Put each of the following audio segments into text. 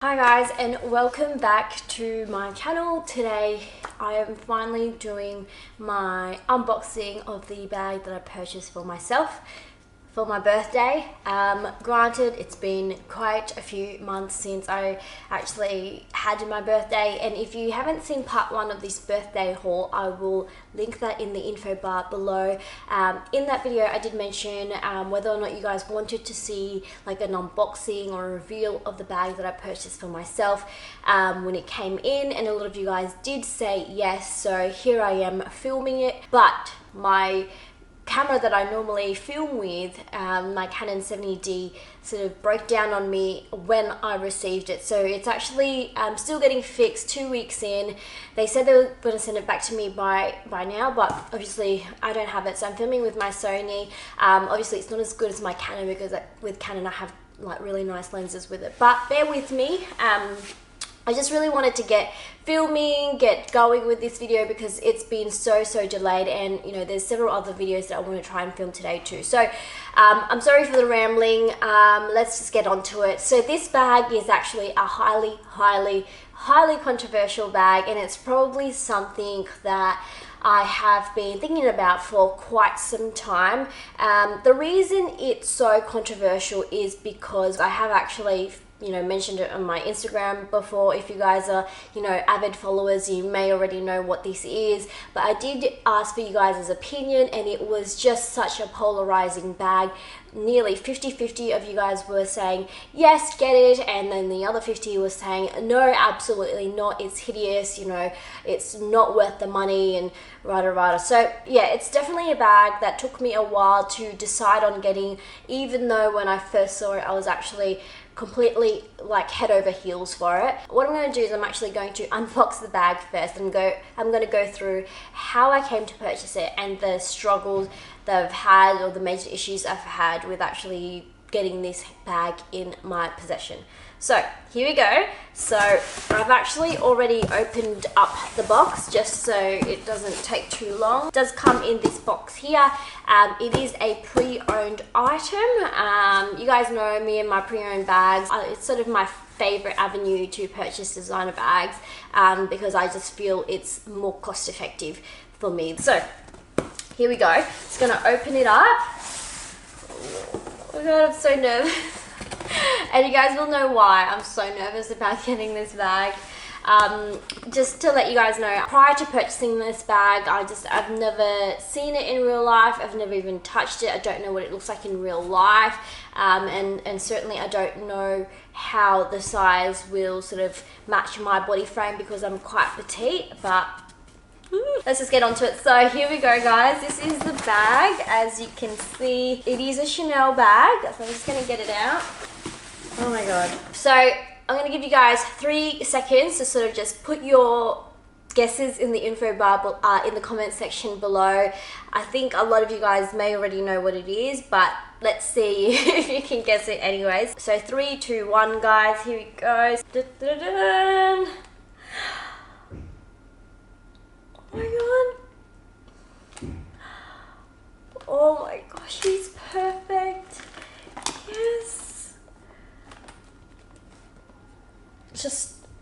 Hi guys, and welcome back to my channel. Today I am finally doing my unboxing of the bag that I purchased for myself for my birthday. Granted, it's been quite a few months since I actually had my birthday, and if you haven't seen part one of this birthday haul, I will link that in the info bar below. In that video I did mention whether or not you guys wanted to see like an unboxing or a reveal of the bag that I purchased for myself when it came in, and a lot of you guys did say yes, so here I am filming it. But my camera that I normally film with, my Canon 70D, sort of broke down on me when I received it. So it's actually still getting fixed 2 weeks in. They said they were going to send it back to me by now, but obviously I don't have it. So I'm filming with my Sony. Obviously it's not as good as my Canon because with Canon I have like really nice lenses with it. But bear with me. I just really wanted to get going with this video because it's been so delayed, and you know there's several other videos that I want to try and film today too. So I'm sorry for the rambling. Let's just get on to it. So this bag is actually a highly controversial bag, and it's probably something that I have been thinking about for quite some time. The reason it's so controversial is because I have actually mentioned it on my Instagram before. If you guys are, avid followers, you may already know what this is, but I did ask for you guys' opinion, and it was just such a polarizing bag. Nearly 50-50 of you guys were saying, yes, get it, and then the other 50 was saying, no, absolutely not, it's hideous, it's not worth the money, and rada. So yeah, it's definitely a bag that took me a while to decide on getting, even though when I first saw it, I was actually completely like head over heels for it. What I'm going to do is I'm actually going to unbox the bag first and I'm going to go through how I came to purchase it and the struggles that I've had, or the major issues I've had with actually getting this bag in my possession. So here we go. So I've actually already opened up the box just so it doesn't take too long. It does come in this box here. It is a pre-owned item. You guys know me and my pre-owned bags. It's sort of my favorite avenue to purchase designer bags because I just feel it's more cost effective for me. So here we go. Just gonna open it up. Oh my god, I'm so nervous. And you guys will know why I'm so nervous about getting this bag. Just to let you guys know, prior to purchasing this bag, I've never seen it in real life. I've never even touched it. I don't know what it looks like in real life. And certainly I don't know how the size will sort of match my body frame because I'm quite petite, but let's just get onto it. So here we go, guys. This is the bag. As you can see, it is a Chanel bag. So I'm just gonna get it out. Oh my god. So I'm gonna give you guys 3 seconds to sort of just put your guesses in the info bar in the comment section below. I think a lot of you guys may already know what it is, but let's see if you can guess it anyways. So 3, 2, 1, guys. Here it goes. Dun-dun-dun-dun. Oh my god. Oh my gosh, she's perfect. Yes.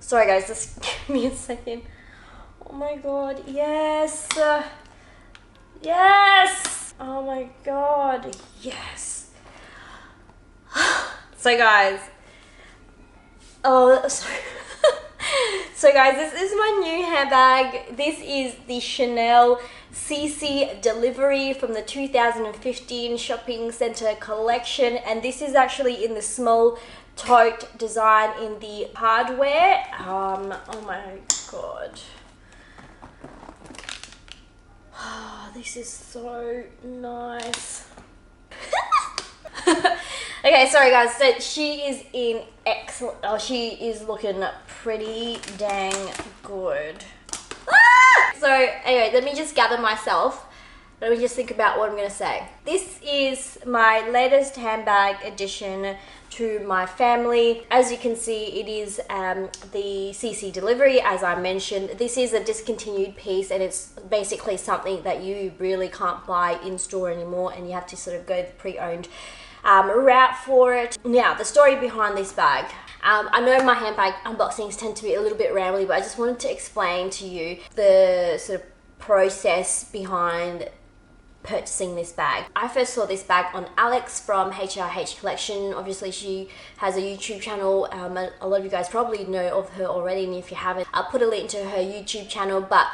Sorry guys, just give me a second. Oh my god, yes. Yes. Oh my god, yes. So guys, sorry. So guys, this is my new handbag. This is the Chanel CC Delivery from the 2015 Shopping Center collection, and this is actually in the small tote design in the hardware. Oh my god. Oh, this is so nice. Okay, sorry guys, so she is in excellent, she is looking pretty dang good. So anyway, let me just gather myself. Let me just think about what I'm going to say. This is my latest handbag addition to my family. As you can see, it is the CC Delivery, as I mentioned. This is a discontinued piece, and it's basically something that you really can't buy in store anymore, and you have to sort of go the pre-owned route for it. Now, the story behind this bag. I know my handbag unboxings tend to be a little bit rambly, but I just wanted to explain to you the sort of process behind purchasing this bag. I first saw this bag on Alex from heyyyjune Collection. Obviously she has a YouTube channel. A lot of you guys probably know of her already, and if you haven't, I'll put a link to her YouTube channel. But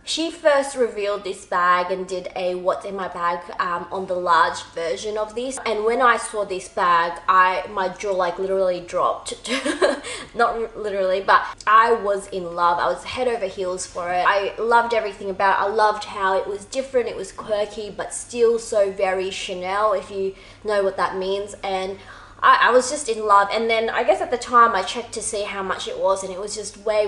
she first revealed this bag and did a what's in my bag on the large version of this, and when I saw this bag, my jaw like literally dropped. Not literally, but I was in love. I was head over heels for it. I loved everything about it. I loved how it was different, it was quirky, but still so very Chanel, if you know what that means. And I was just in love. And then I guess at the time I checked to see how much it was, and it was just way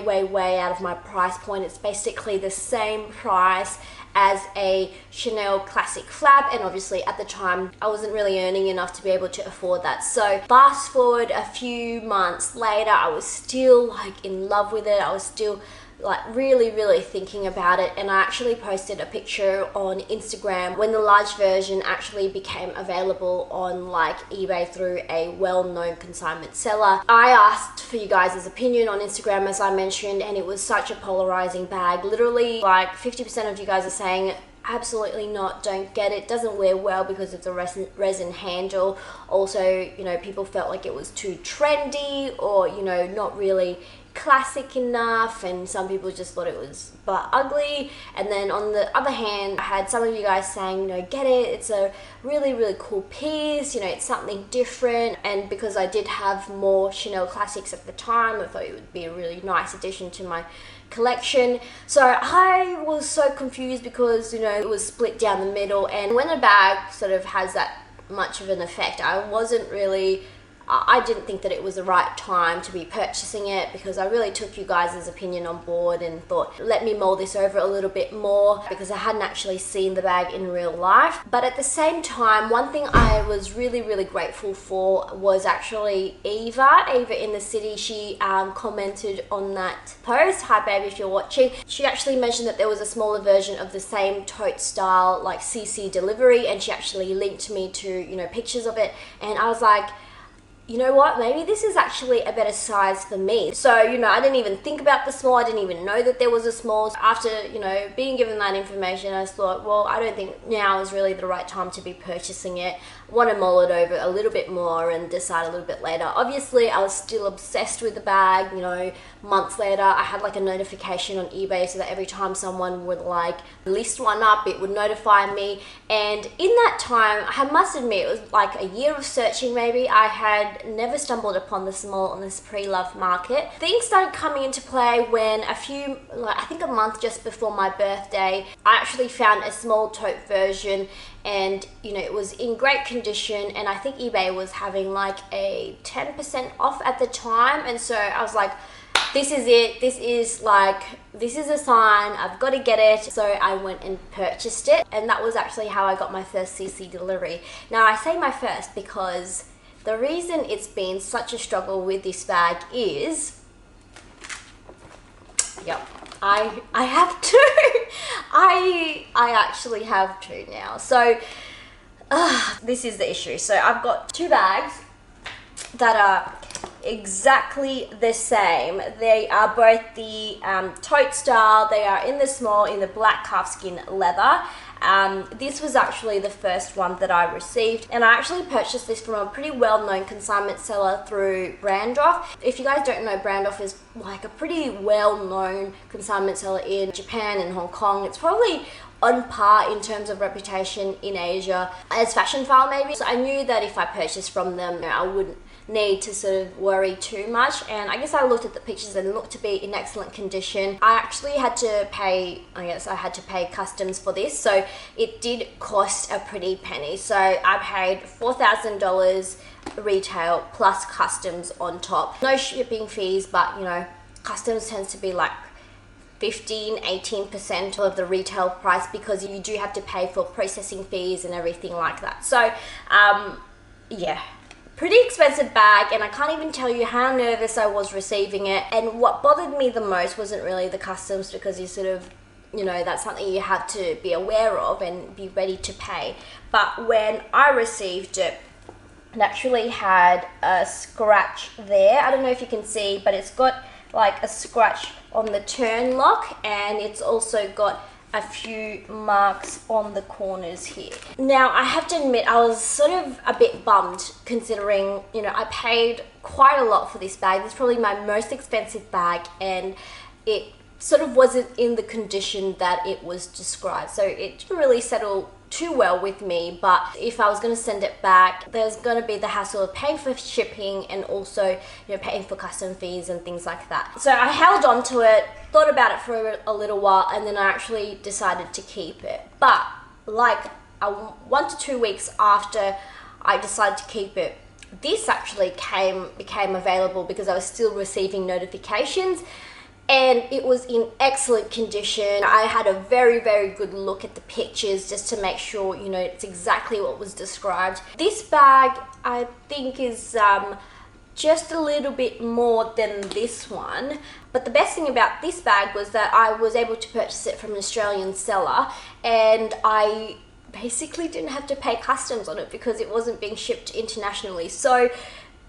out of my price point. It's basically the same price as a Chanel classic flap, and obviously at the time I wasn't really earning enough to be able to afford that. So fast forward a few months later, I was still like in love with it. I was still like really thinking about it, and I actually posted a picture on Instagram when the large version actually became available on like eBay through a well-known consignment seller. I asked for you guys' opinion on Instagram, as I mentioned, and it was such a polarizing bag. Literally like 50% of you guys are saying absolutely not, don't get it, doesn't wear well because of the resin handle. Also, you know, people felt like it was too trendy, or you know, not really classic enough, and some people just thought it was but ugly. And then on the other hand, I had some of you guys saying, you know, get it, it's a really cool piece, you know, it's something different. And because I did have more Chanel classics at the time, I thought it would be a really nice addition to my collection. So I was so confused because, you know, it was split down the middle, and when a bag sort of has that much of an effect, I didn't think that it was the right time to be purchasing it, because I really took you guys' opinion on board and thought, let me mull this over a little bit more, because I hadn't actually seen the bag in real life. But at the same time, one thing I was really grateful for was actually Eva in the city. She commented on that post. Hi babe, if you're watching. She actually mentioned that there was a smaller version of the same tote style, like CC delivery, and she actually linked me to, you know, pictures of it, and I was like, you know what, maybe this is actually a better size for me. So, you know, I didn't even think about the small. I didn't even know that there was a small. After, you know, being given that information, I thought, well, I don't think now is really the right time to be purchasing it. I want to mull it over a little bit more and decide a little bit later. Obviously, I was still obsessed with the bag. You know, months later, I had like a notification on eBay so that every time someone would like list one up, it would notify me. And in that time, I must admit, it was like a year of searching maybe. I had never stumbled upon the small on this pre-loved market. Things started coming into play when I think a month just before my birthday, I actually found a small tote version, and you know, it was in great condition, and I think eBay was having like a 10% off at the time. And so I was like, this is it, this is a sign, I've got to get it. So I went and purchased it, and that was actually how I got my first CC delivery. Now I say my first because the reason it's been such a struggle with this bag is, yep, I have two. I actually have two now. So this is the issue. So I've got two bags that are exactly the same. They are both the tote style. They are in the small, in the black calfskin leather. This was actually the first one that I received, and I actually purchased this from a pretty well-known consignment seller through Brandorf. If you guys don't know, Brandorf is like a pretty well-known consignment seller in Japan and Hong Kong. It's probably on par in terms of reputation in Asia as Fashionphile maybe. So I knew that if I purchased from them, I wouldn't need to sort of worry too much. And I guess I looked at the pictures and it looked to be in excellent condition. I actually had to pay, customs for this, so it did cost a pretty penny. So I paid $4,000 retail plus customs on top. No shipping fees, but you know, customs tends to be like 15-18% of the retail price, because you do have to pay for processing fees and everything like that. So yeah, pretty expensive bag, and I can't even tell you how nervous I was receiving it. And what bothered me the most wasn't really the customs, because you sort of, you know, that's something you have to be aware of and be ready to pay. But when I received it, It actually had a scratch there. I don't know if you can see, but it's got like a scratch on the turn lock, and it's also got a few marks on the corners here. Now, I have to admit, I was sort of a bit bummed considering, you know, I paid quite a lot for this bag. This is probably my most expensive bag, and it sort of wasn't in the condition that it was described. So it didn't really settle too well with me, but if I was going to send it back, there's going to be the hassle of paying for shipping and also, you know, paying for custom fees and things like that. So I held on to it, thought about it for a little while, and then I actually decided to keep it. But like 1 to 2 weeks after I decided to keep it, this actually became available because I was still receiving notifications, and it was in excellent condition. I had a very, very good look at the pictures just to make sure, you know, it's exactly what was described. This bag, I think, is just a little bit more than this one. But the best thing about this bag was that I was able to purchase it from an Australian seller, and I basically didn't have to pay customs on it because it wasn't being shipped internationally. So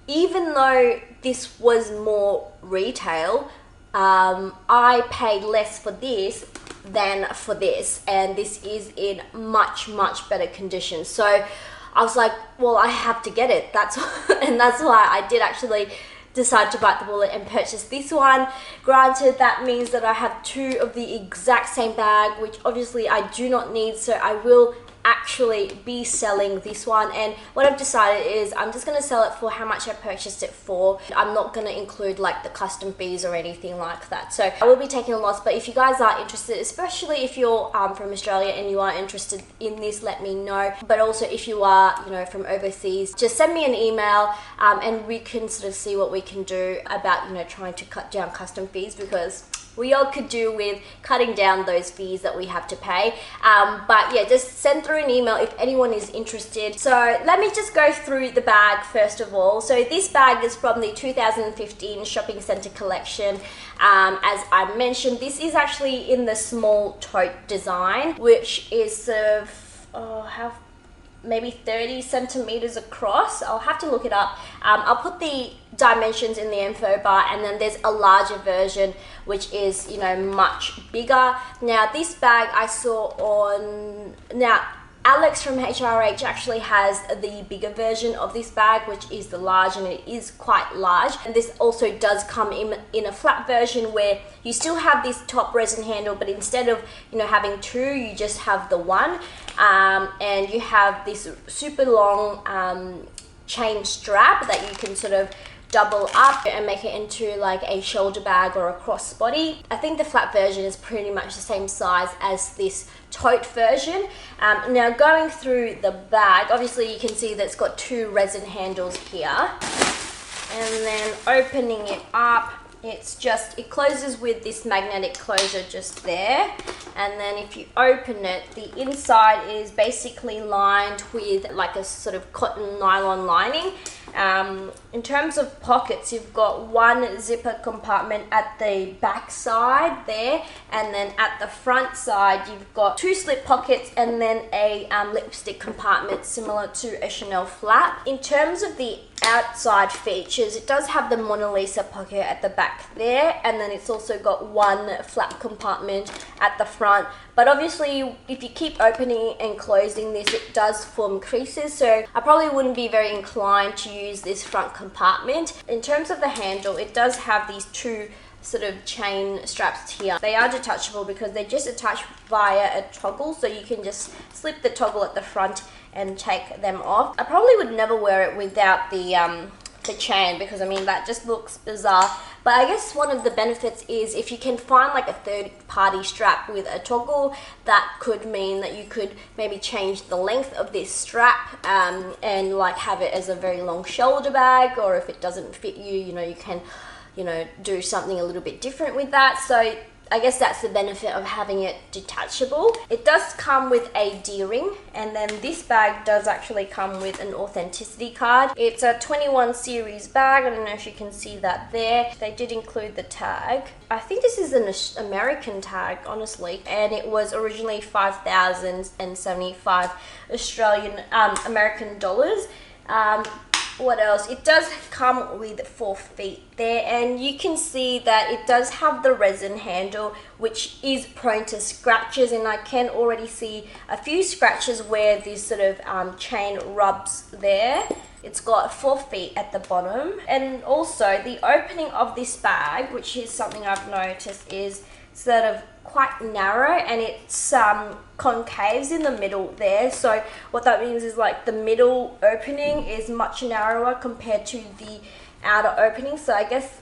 even though this was more retail, I paid less for this than for this, and this is in much, much better condition. So I was like, well, I have to get it. And that's why I did actually decide to bite the bullet and purchase this one. Granted, that means that I have 2 of the exact same bag, which obviously I do not need, so I will actually be selling this one. And what I've decided is I'm just going to sell it for how much I purchased it for. I'm not going to include like the custom fees or anything like that, so I will be taking a loss. But if you guys are interested, especially if you're from Australia and you are interested in this, let me know. But also if you are, you know, from overseas, just send me an email, and we can sort of see what we can do about, you know, trying to cut down custom fees, because we all could do with cutting down those fees that we have to pay. But yeah, just send through an email if anyone is interested. So let me just go through the bag first of all. So this bag is from the 2015 shopping center collection. As I mentioned, this is actually in the small tote design, which is sort of, maybe 30 centimeters across. I'll have to look it up. I'll put the dimensions in the info bar, and then there's a larger version which is, you know, much bigger. Now this bag I saw on, Alex from HRH actually has the bigger version of this bag, which is the large, and it is quite large. And this also does come in a flat version where you still have this top resin handle, but instead of, you know, having 2, you just have the 1. And you have this super long chain strap that you can sort of double up and make it into like a shoulder bag or a crossbody. I think the flat version is pretty much the same size as this tote version. Now going through the bag, obviously you can see that it's got 2 resin handles here, and then opening it up, it closes with this magnetic closure just there. And then if you open it, the inside is basically lined with like a sort of cotton nylon lining. In terms of pockets, you've got 1 zipper compartment at the back side there, and then at the front side you've got 2 slip pockets, and then a lipstick compartment similar to a Chanel flap. In terms of the outside features, it does have the Mona Lisa pocket at the back there, and then it's also got 1 flap compartment at the front. But obviously if you keep opening and closing this, it does form creases, so I probably wouldn't be very inclined to use this front compartment. In terms of the handle, it does have these 2 sort of chain straps here. They are detachable because they just attach via a toggle, so you can just slip the toggle at the front and take them off. I probably would never wear it without the chain, because I mean that just looks bizarre. But I guess one of the benefits is if you can find like a third-party strap with a toggle, that could mean that you could maybe change the length of this strap and like have it as a very long shoulder bag, or if it doesn't fit you, you know, you can, you know, do something a little bit different with that. So I guess that's the benefit of having it detachable. It does come with a D-ring, and then this bag does actually come with an authenticity card. It's a 21 series bag. I don't know if you can see that there. They did include the tag. I think this is an American tag, honestly, and it was originally 5,075 Australian American dollars. what else? It does come with 4 feet there, and you can see that it does have the resin handle, which is prone to scratches, and I can already see a few scratches where this sort of chain rubs there. It's got 4 feet at the bottom, and also the opening of this bag, which is something I've noticed, is sort of quite narrow, and it's concaves in the middle there. So what that means is like the middle opening is much narrower compared to the outer opening. So I guess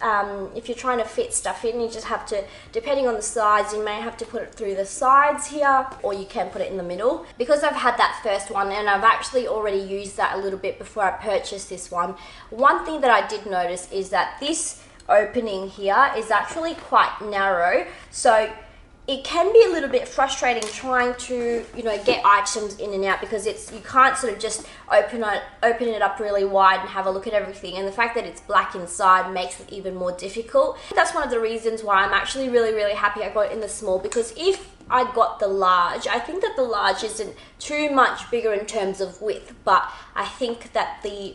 if you're trying to fit stuff in, you just have to, depending on the size, you may have to put it through the sides here, or you can put it in the middle. Because I've had that first one and I've actually already used that a little bit before I purchased this one, one thing that I did notice is that this opening here is actually quite narrow, so it can be a little bit frustrating trying to, you know, get items in and out, because you can't sort of just open it up really wide and have a look at everything, and the fact that it's black inside makes it even more difficult. That's one of the reasons why I'm actually really happy I got it in the small, because if I got the large, I think that the large isn't too much bigger in terms of width, but I think that the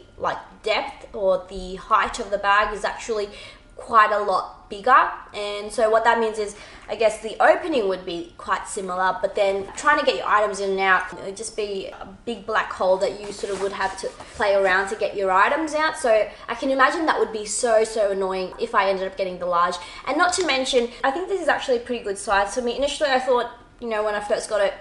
depth or the height of the bag is actually quite a lot bigger. And so what that means is, I guess the opening would be quite similar, but then trying to get your items in and out, it would just be a big black hole that you sort of would have to play around to get your items out. So I can imagine that would be so annoying if I ended up getting the large. And not to mention, I think this is actually a pretty good size for me. Initially I thought, you know, when I first got it,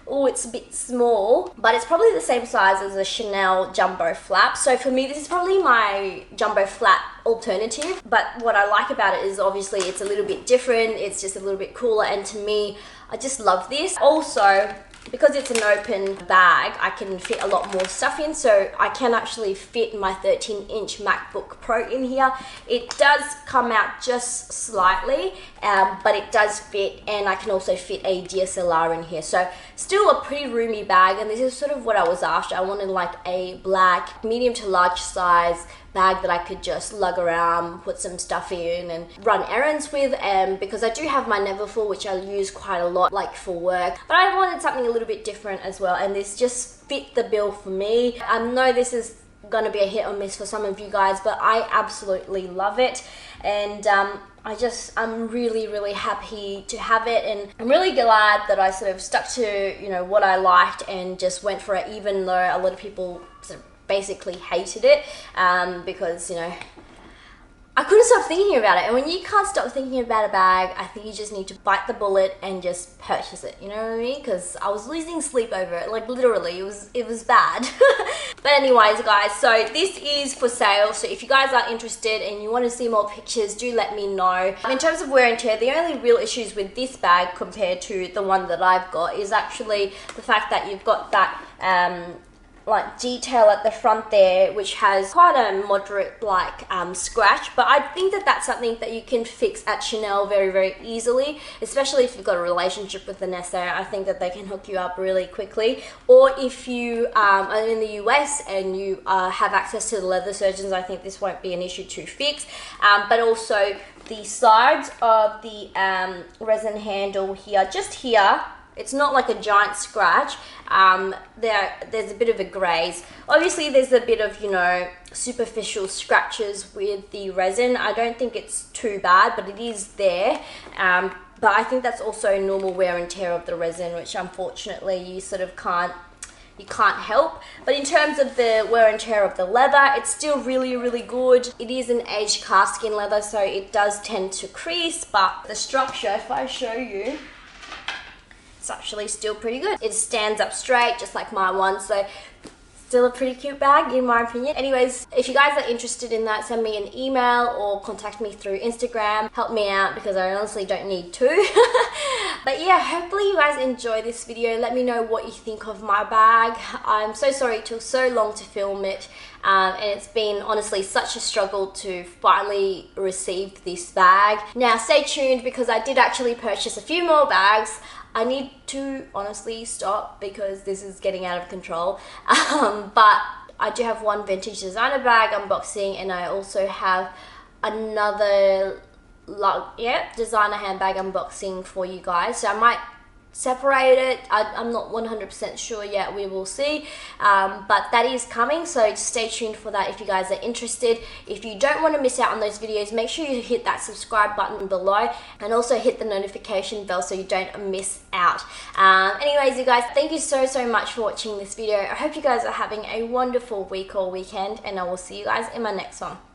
oh, it's a bit small, but it's probably the same size as a Chanel jumbo flap. So for me, this is probably my jumbo flap alternative. But what I like about it is obviously it's a little bit different. It's just a little bit cooler. And to me, I just love this. Also, because it's an open bag, I can fit a lot more stuff in, so I can actually fit my 13-inch MacBook Pro in here. It does come out just slightly, but it does fit, and I can also fit a DSLR in here. So still a pretty roomy bag, and this is sort of what I was after. I wanted like a black, medium to large size bag that I could just lug around, put some stuff in and run errands with, and because I do have my Neverfull, which I use quite a lot like for work, but I wanted something a little bit different as well, and this just fit the bill for me. I know this is gonna be a hit or miss for some of you guys, but I absolutely love it, and I'm really happy to have it, and I'm really glad that I sort of stuck to, you know, what I liked and just went for it, even though a lot of people sort of basically hated it, because, you know, I couldn't stop thinking about it. And when you can't stop thinking about a bag, I think you just need to bite the bullet and just purchase it, you know what I mean? Because I was losing sleep over it, like literally, it was bad. But anyways guys, so this is for sale, so if you guys are interested and you want to see more pictures, do let me know. In terms of wear and tear, the only real issues with this bag compared to the one that I've got is actually the fact that you've got that like detail at the front there, which has quite a moderate scratch, but I think that that's something that you can fix at Chanel very easily, especially if you've got a relationship with Vanessa. I think that they can hook you up really quickly, or if you are in the US and you have access to the leather surgeons, I think this won't be an issue to fix. But also the sides of the resin handle here, just here, it's not like a giant scratch. There's a bit of a graze. Obviously there's a bit of, you know, superficial scratches with the resin. I don't think it's too bad, but it is there. But I think that's also normal wear and tear of the resin, which unfortunately you sort of can't help. But in terms of the wear and tear of the leather, it's still really good. It is an aged calfskin leather, so it does tend to crease, but the structure, if I show you, it's actually still pretty good. It stands up straight, just like my one, so still a pretty cute bag in my opinion. Anyways, if you guys are interested in that, send me an email or contact me through Instagram. Help me out, because I honestly don't need to. But yeah, hopefully you guys enjoy this video. Let me know what you think of my bag. I'm so sorry it took so long to film it, and it's been honestly such a struggle to finally receive this bag. Now stay tuned, because I did actually purchase a few more bags. I need to honestly stop because this is getting out of control. But I do have one vintage designer bag unboxing, and I also have another designer handbag unboxing for you guys. So I might separate it. I'm not 100% sure yet, we will see, but that is coming, so just stay tuned for that if you guys are interested. If you don't want to miss out on those videos, make sure you hit that subscribe button below and also hit the notification bell so you don't miss out. Anyways, you guys, thank you so much for watching this video. I hope you guys are having a wonderful week or weekend, and I will see you guys in my next one.